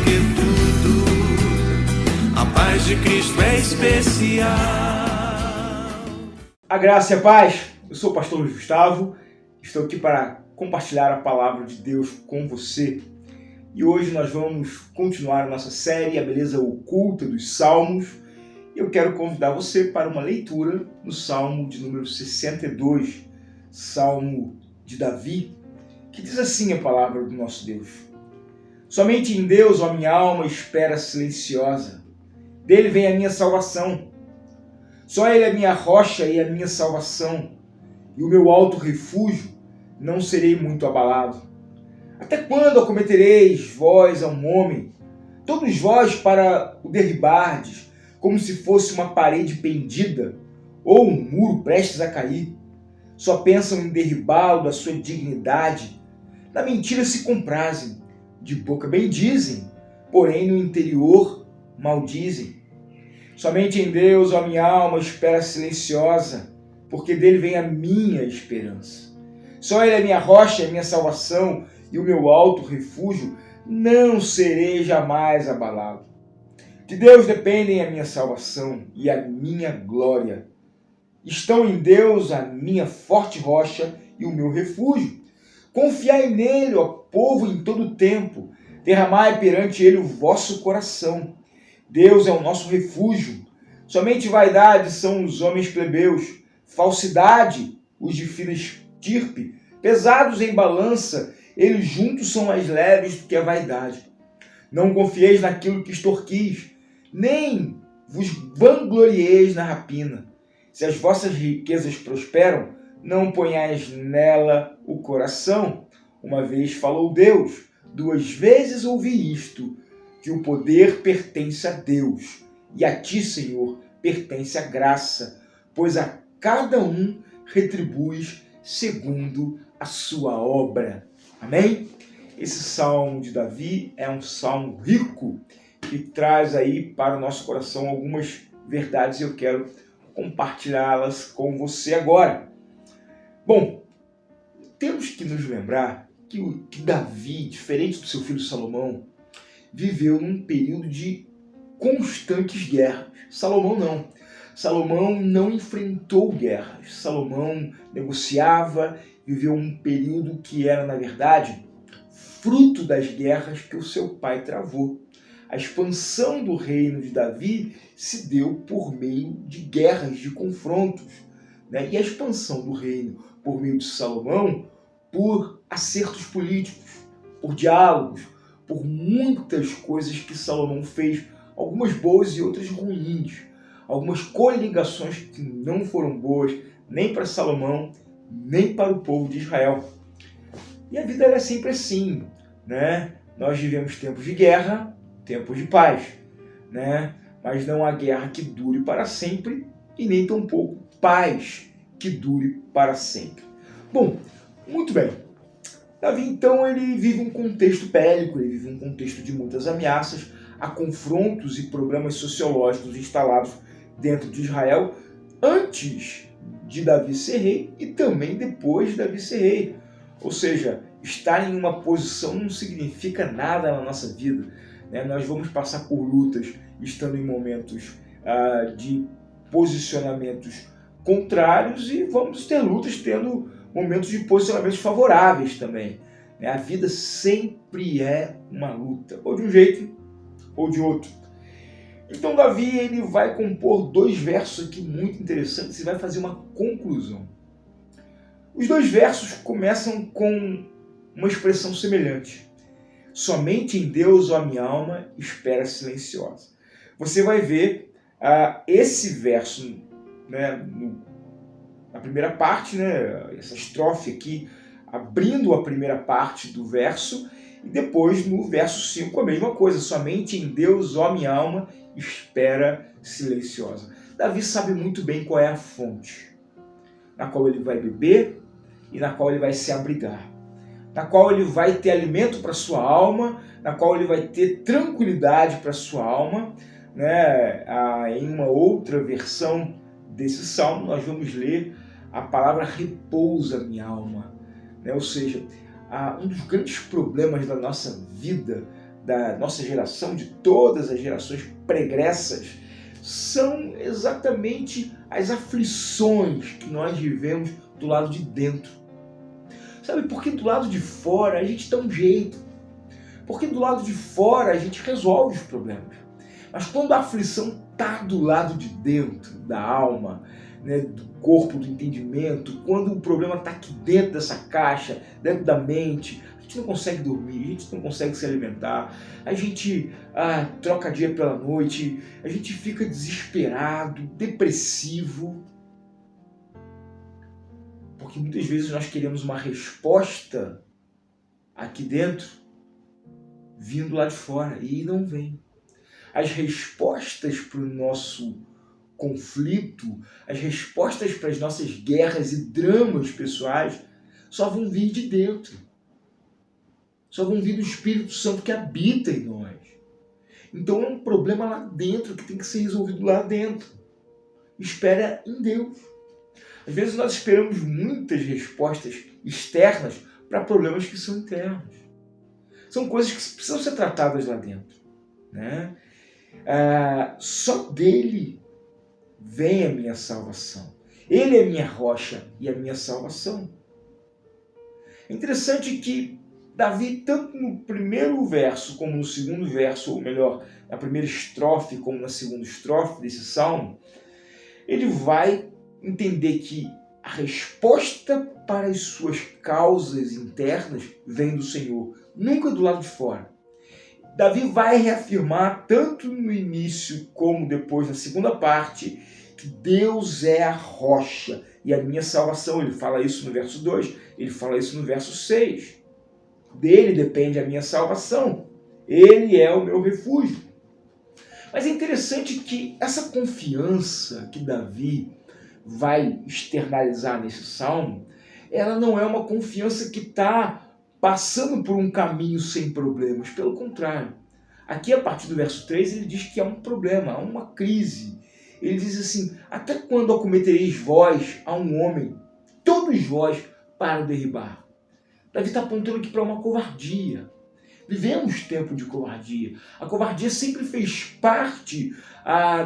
que tudo, a paz de Cristo é especial. A graça e a paz, eu sou o pastor Luiz Gustavo, estou aqui para compartilhar a palavra de Deus com você. E hoje nós vamos continuar a nossa série, A Beleza Oculta dos Salmos. Eu quero convidar você para uma leitura no Salmo de número 62, Salmo de Davi, que diz assim a palavra do nosso Deus. Somente em Deus, ó minha alma, espera silenciosa. Dele vem a minha salvação. Só Ele é minha rocha e a minha salvação, e o meu alto refúgio, não serei muito abalado. Até quando acometereis vós a um homem, todos vós para o derribardes, como se fosse uma parede pendida, ou um muro prestes a cair? Só pensam em derribá-lo da sua dignidade, na mentira se comprazem, de boca bendizem, porém no interior maldizem. Somente em Deus, ó minha alma, espera silenciosa, porque dele vem a minha esperança. Só Ele é minha rocha, a minha salvação e o meu alto refúgio, não serei jamais abalado. De Deus dependem a minha salvação e a minha glória. Estão em Deus a minha forte rocha e o meu refúgio. Confiai nele, ó povo, em todo o tempo. Derramai perante ele o vosso coração. Deus é o nosso refúgio. Somente vaidade são os homens plebeus, falsidade os de fina estirpe, pesados em balança, eles juntos são mais leves do que a vaidade. Não confieis naquilo que extorquis, nem vos vanglorieis na rapina. Se as vossas riquezas prosperam, não ponhais nela o coração. Uma vez falou Deus, duas vezes ouvi isto, que o poder pertence a Deus, e a ti, Senhor, pertence a graça, pois a cada um retribuis segundo a sua obra. Amém? Esse salmo de Davi é um salmo rico, que traz aí para o nosso coração algumas verdades e eu quero compartilhá-las com você agora. Bom, temos que nos lembrar que Davi, diferente do seu filho Salomão, viveu num período de constantes guerras. Salomão não enfrentou guerras. Salomão negociava, viveu um período que era, na verdade, fruto das guerras que o seu pai travou. A expansão do reino de Davi se deu por meio de guerras, de confrontos, né? E a expansão do reino por meio de Salomão, por acertos políticos, por diálogos, por muitas coisas que Salomão fez, algumas boas e outras ruins, algumas coligações que não foram boas nem para Salomão, nem para o povo de Israel. E a vida é sempre assim, né? Nós vivemos tempos de guerra, tempos de paz, né? Mas não há guerra que dure para sempre e nem tampouco paz que dure para sempre. Bom, muito bem. Davi, então, ele vive um contexto bélico, ele vive um contexto de muitas ameaças, há confrontos e problemas sociológicos instalados dentro de Israel antes de Davi ser rei e também depois de Davi ser rei. Ou seja, estar em uma posição não significa nada na nossa vida, né? Nós vamos passar por lutas estando em momentos de posicionamentos contrários e vamos ter lutas tendo momentos de posicionamentos favoráveis também, né? A vida sempre é uma luta, ou de um jeito ou de outro. Então Davi ele vai compor dois versos aqui muito interessantes e vai fazer uma conclusão. Os dois versos começam com uma expressão semelhante. Somente em Deus, ó minha alma, espera silenciosa. Você vai ver esse verso, né, na primeira parte, né, essa estrofe aqui, abrindo a primeira parte do verso, e depois no verso 5 a mesma coisa. Somente em Deus, ó minha alma, espera silenciosa. Davi sabe muito bem qual é a fonte na qual ele vai beber e na qual ele vai se abrigar, na qual ele vai ter alimento para sua alma, na qual ele vai ter tranquilidade para sua alma, né? Em uma outra versão desse salmo nós vamos ler a palavra repousa minha alma, né? Ou seja, um dos grandes problemas da nossa vida, da nossa geração, de todas as gerações pregressas, são exatamente as aflições que nós vivemos do lado de dentro. Sabe, porque do lado de fora a gente dá um jeito. Porque do lado de fora a gente resolve os problemas. Mas quando a aflição está do lado de dentro, da alma, né, do corpo, do entendimento, quando o problema está aqui dentro dessa caixa, dentro da mente, a gente não consegue dormir, a gente não consegue se alimentar, a gente troca dia pela noite, a gente fica desesperado, depressivo. Porque muitas vezes nós queremos uma resposta aqui dentro, vindo lá de fora, e não vem. As respostas para o nosso conflito, as respostas para as nossas guerras e dramas pessoais só vão vir de dentro. Só vão vir do Espírito Santo que habita em nós. Então é um problema lá dentro que tem que ser resolvido lá dentro. Espera em Deus. Às vezes nós esperamos muitas respostas externas para problemas que são internos. São coisas que precisam ser tratadas lá dentro, né? Só dele vem a minha salvação. Ele é minha rocha e a minha salvação. É interessante que Davi, tanto no primeiro verso como no segundo verso, ou melhor, na primeira estrofe como na segunda estrofe desse salmo, ele vai entender que a resposta para as suas causas internas vem do Senhor, nunca do lado de fora. Davi vai reafirmar, tanto no início como depois na segunda parte, que Deus é a rocha e a minha salvação. Ele fala isso no verso 2, ele fala isso no verso 6. Dele depende a minha salvação. Ele é o meu refúgio. Mas é interessante que essa confiança que Davi vai externalizar nesse salmo, ela não é uma confiança que está passando por um caminho sem problemas. Pelo contrário. Aqui, a partir do verso 3, ele diz que há um problema, há uma crise. Ele diz assim: até quando acometereis vós a um homem, todos vós, para o derribar? Davi está apontando aqui para uma covardia. Vivemos tempo de covardia. A covardia sempre fez parte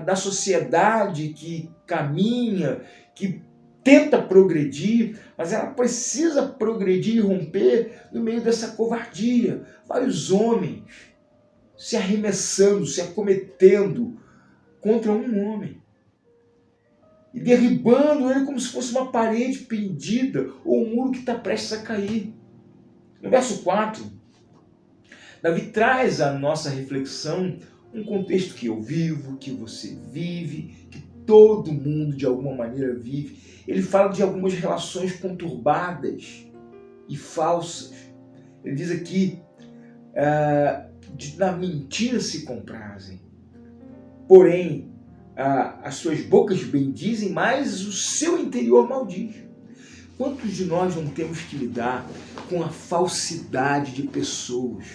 da sociedade que caminha, que tenta progredir, mas ela precisa progredir e romper no meio dessa covardia. Vários homens se arremessando, se acometendo contra um homem e derribando ele como se fosse uma parede pendida ou um muro que está prestes a cair. No verso 4, Davi traz à nossa reflexão um contexto que eu vivo, que você vive, que todo mundo de alguma maneira vive. Ele fala de algumas relações conturbadas e falsas. Ele diz aqui, na mentira se comprazem, porém as suas bocas bendizem, mas o seu interior maldiz. Quantos de nós não temos que lidar com a falsidade de pessoas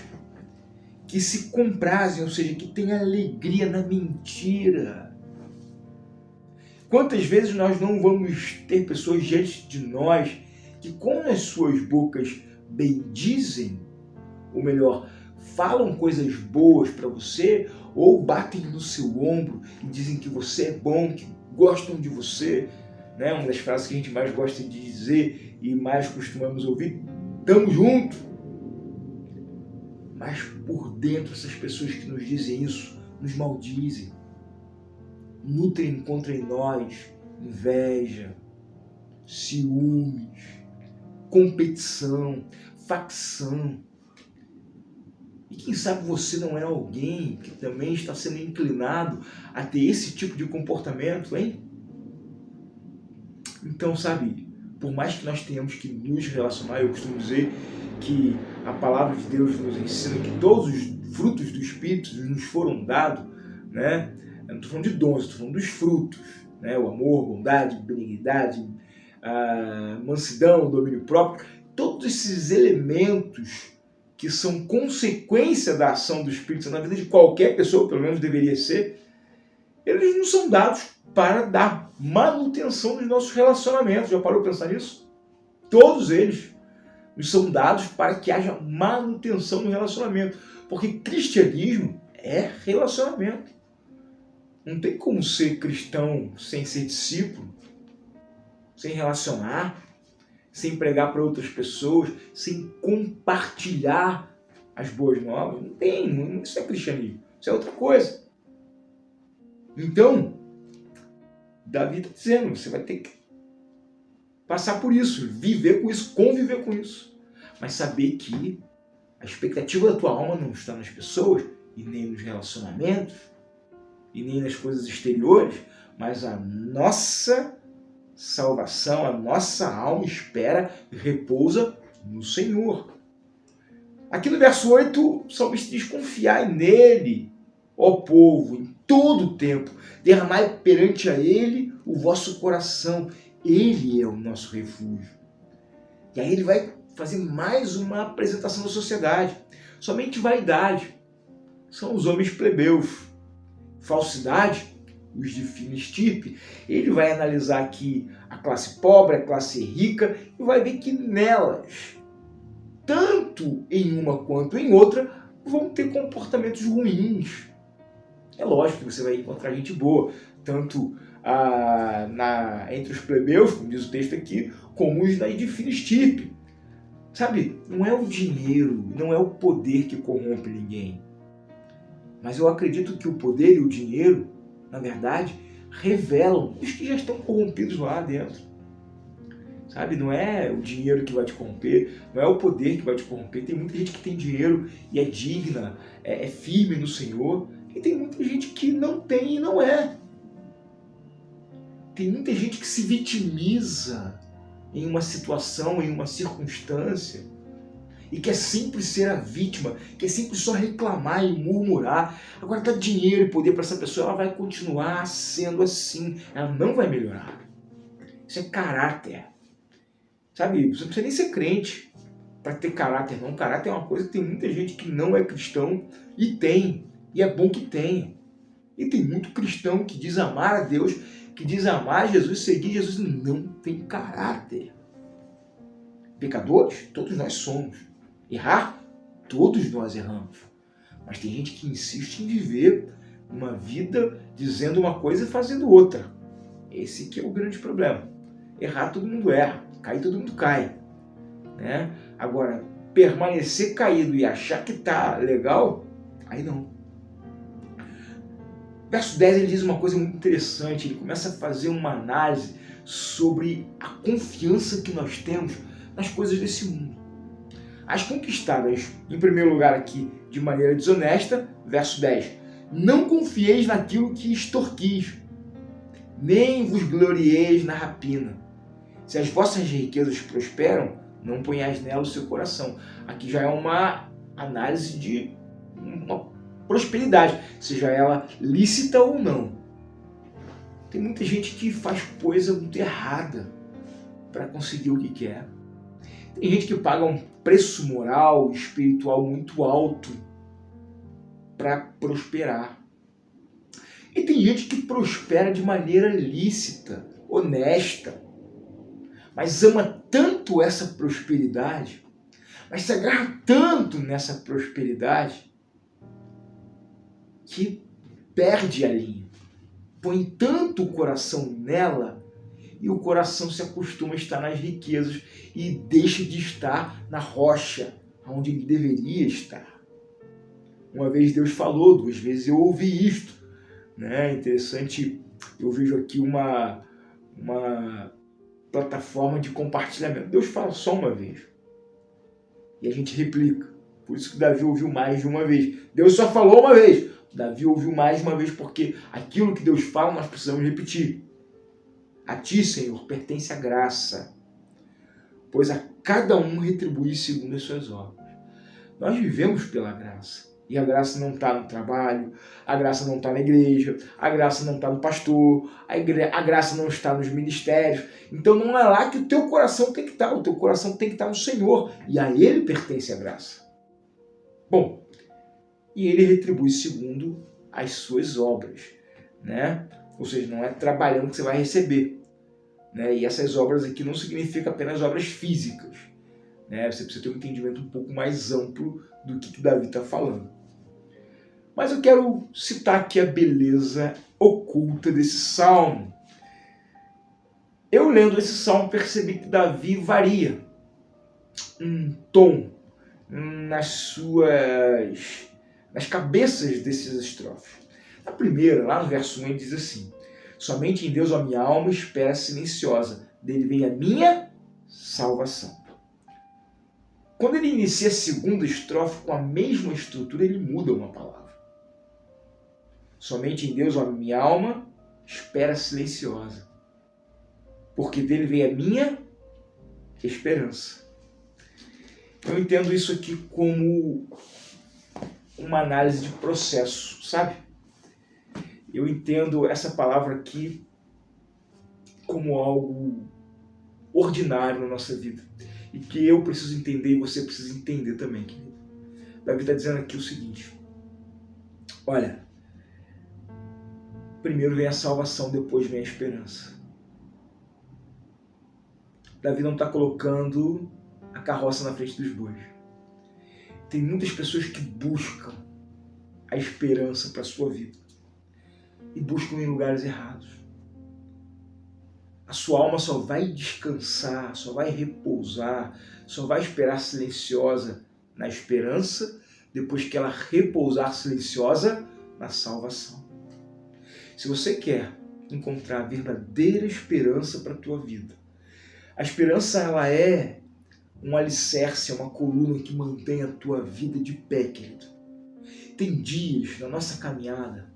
que se comprazem, ou seja, que têm alegria na mentira? Quantas vezes nós não vamos ter pessoas diante de nós que com as suas bocas bendizem, ou melhor, falam coisas boas para você, ou batem no seu ombro e dizem que você é bom, que gostam de você, né? Uma das frases que a gente mais gosta de dizer e mais costumamos ouvir: tamo junto. Mas por dentro, essas pessoas que nos dizem isso nos maldizem, nutrem contra nós inveja, ciúmes, competição, facção. E quem sabe você não é alguém que também está sendo inclinado a ter esse tipo de comportamento, hein? Então, sabe, por mais que nós tenhamos que nos relacionar, eu costumo dizer que a palavra de Deus nos ensina que todos os frutos do Espírito nos foram dados, né? Eu não estou falando de dons, estou falando dos frutos, né? O amor, bondade, benignidade, a mansidão, o domínio próprio. Todos esses elementos que são consequência da ação do Espírito Santo na vida de qualquer pessoa, pelo menos deveria ser, eles não são dados para dar manutenção dos nossos relacionamentos. Já parou para pensar nisso? Todos eles. nos são dados para que haja manutenção no relacionamento. Porque cristianismo é relacionamento. Não tem como ser cristão sem ser discípulo, sem relacionar, sem pregar para outras pessoas, sem compartilhar as boas novas. Não tem, isso é cristianismo, isso é outra coisa. Então, Davi está dizendo, você vai ter que passar por isso, viver com isso, conviver com isso. Mas saber que a expectativa da tua alma não está nas pessoas, e nem nos relacionamentos, e nem nas coisas exteriores, mas a nossa salvação, a nossa alma espera e repousa no Senhor. Aqui no verso 8, o salmista diz: confiai nele, ó povo, em todo o tempo, derramai perante a ele o vosso coração, ele é o nosso refúgio. E aí ele vai fazer mais uma apresentação da sociedade. Somente vaidade são os homens plebeus. Falsidade, os de fina estirpe. Ele vai analisar aqui a classe pobre, a classe rica, e vai ver que nelas, tanto em uma quanto em outra, vão ter comportamentos ruins. É lógico que você vai encontrar gente boa, tanto entre os plebeus, como diz o texto aqui, como os de fina estirpe. Sabe, não é o dinheiro, não é o poder que corrompe ninguém. Mas eu acredito que o poder e o dinheiro, na verdade, revelam os que já estão corrompidos lá dentro. Sabe, não é o dinheiro que vai te corromper, não é o poder que vai te corromper. Tem muita gente que tem dinheiro e é digna, é firme no Senhor. E tem muita gente que não tem e não é. Tem muita gente que se vitimiza em uma situação, em uma circunstância, e quer sempre ser a vítima, quer sempre só reclamar e murmurar. Agora dá dinheiro e poder para essa pessoa, ela vai continuar sendo assim, ela não vai melhorar. Isso é caráter. Sabe, você não precisa nem ser crente para ter caráter, não. Caráter é uma coisa que tem muita gente que não é cristão e tem, e é bom que tenha. E tem muito cristão que diz amar a Deus, que diz amar Jesus, seguir Jesus, não tem caráter. Pecadores, todos nós somos. Errar, todos nós erramos. Mas tem gente que insiste em viver uma vida dizendo uma coisa e fazendo outra. Esse que é o grande problema. Errar, todo mundo erra. Cair, todo mundo cai. Né? Agora, permanecer caído e achar que tá legal, aí não. Verso 10 ele diz uma coisa muito interessante. Ele começa a fazer uma análise sobre a confiança que nós temos nas coisas desse mundo. As conquistadas, em primeiro lugar aqui, de maneira desonesta, verso 10. Não confieis naquilo que extorquis, nem vos glorieis na rapina. Se as vossas riquezas prosperam, não ponhais nela o seu coração. Aqui já é uma análise de uma prosperidade, seja ela lícita ou não. Tem muita gente que faz coisa muito errada para conseguir o que quer. Tem gente que paga um preço moral, espiritual muito alto para prosperar. E tem gente que prospera de maneira lícita, honesta, mas ama tanto essa prosperidade, mas se agarra tanto nessa prosperidade, que perde a linha, põe tanto o coração nela, e o coração se acostuma a estar nas riquezas e deixa de estar na rocha, onde ele deveria estar. Uma vez Deus falou, 2 vezes eu ouvi isto. Né? Interessante, eu vejo aqui uma plataforma de compartilhamento. Deus fala só uma vez. E a gente replica. Por isso que Davi ouviu mais de uma vez. Deus só falou uma vez. Davi ouviu mais de uma vez porque aquilo que Deus fala nós precisamos repetir. A ti, Senhor, pertence a graça, pois a cada um retribui segundo as suas obras. Nós vivemos pela graça. E a graça não está no trabalho, a graça não está na igreja, a graça não está no pastor, a graça não está nos ministérios. Então não é lá que o teu coração tem que estar. O teu coração tem que estar no Senhor. E a Ele pertence a graça. Bom, e Ele retribui segundo as suas obras, né? Ou seja, não é trabalhando que você vai receber. Né? E essas obras aqui não significam apenas obras físicas. né? Você precisa ter um entendimento um pouco mais amplo do que Davi está falando. Mas eu quero citar aqui a beleza oculta desse salmo. Eu lendo esse salmo percebi que Davi varia um tom nas cabeças desses estrofes. Na primeira, lá no verso 1, ele diz assim: somente em Deus a minha alma espera silenciosa, dele vem a minha salvação. Quando ele inicia a segunda estrofe com a mesma estrutura, ele muda uma palavra. Somente em Deus a minha alma espera silenciosa, porque dele vem a minha esperança. Eu entendo isso aqui como uma análise de processo, sabe? Eu entendo essa palavra aqui como algo ordinário na nossa vida. E que eu preciso entender e você precisa entender também, querido. Davi está dizendo aqui o seguinte: olha, primeiro vem a salvação, depois vem a esperança. Davi não está colocando a carroça na frente dos bois. Tem muitas pessoas que buscam a esperança para a sua vida e buscam em lugares errados. A sua alma só vai descansar, só vai repousar, só vai esperar silenciosa na esperança, depois que ela repousar silenciosa na salvação. Se você quer encontrar a verdadeira esperança para a tua vida, a esperança ela é um alicerce, é uma coluna que mantém a tua vida de pé, querido. Tem dias na nossa caminhada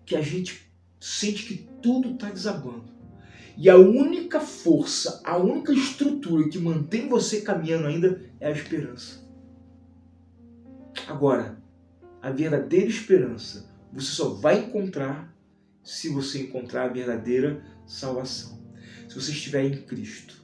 que a gente sente que tudo está desabando. E a única força, a única estrutura que mantém você caminhando ainda é a esperança. Agora, a verdadeira esperança você só vai encontrar se você encontrar a verdadeira salvação. Se você estiver em Cristo,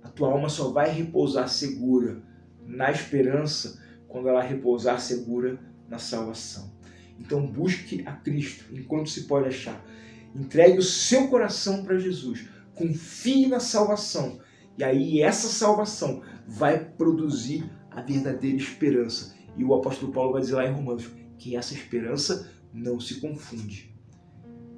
a tua alma só vai repousar segura na esperança quando ela repousar segura na salvação. Então busque a Cristo enquanto se pode achar. Entregue o seu coração para Jesus. Confie na salvação. E aí essa salvação vai produzir a verdadeira esperança. E o apóstolo Paulo vai dizer lá em Romanos que essa esperança não se confunde.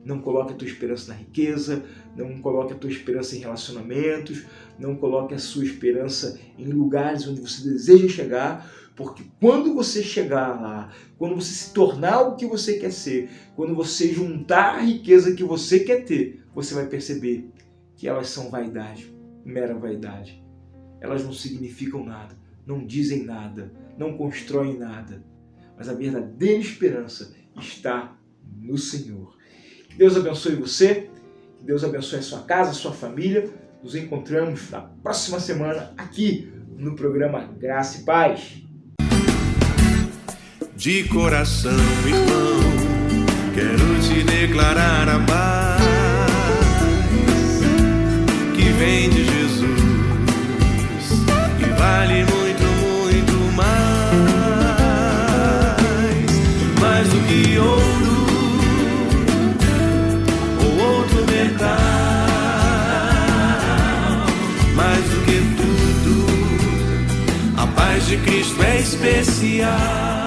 Não coloque a tua esperança na riqueza, não coloque a tua esperança em relacionamentos, não coloque a sua esperança em lugares onde você deseja chegar, porque quando você chegar lá, quando você se tornar o que você quer ser, quando você juntar a riqueza que você quer ter, você vai perceber que elas são vaidade, mera vaidade. Elas não significam nada, não dizem nada, não constroem nada. Mas a verdadeira esperança está no Senhor. Que Deus abençoe você, que Deus abençoe a sua casa, a sua família. Nos encontramos na próxima semana aqui no programa Graça e Paz. De coração, irmão, quero te declarar a paz que vem de Jesus e vale muito, muito mais do que ouro ou outro metal, mais do que tudo, a paz de Cristo é especial.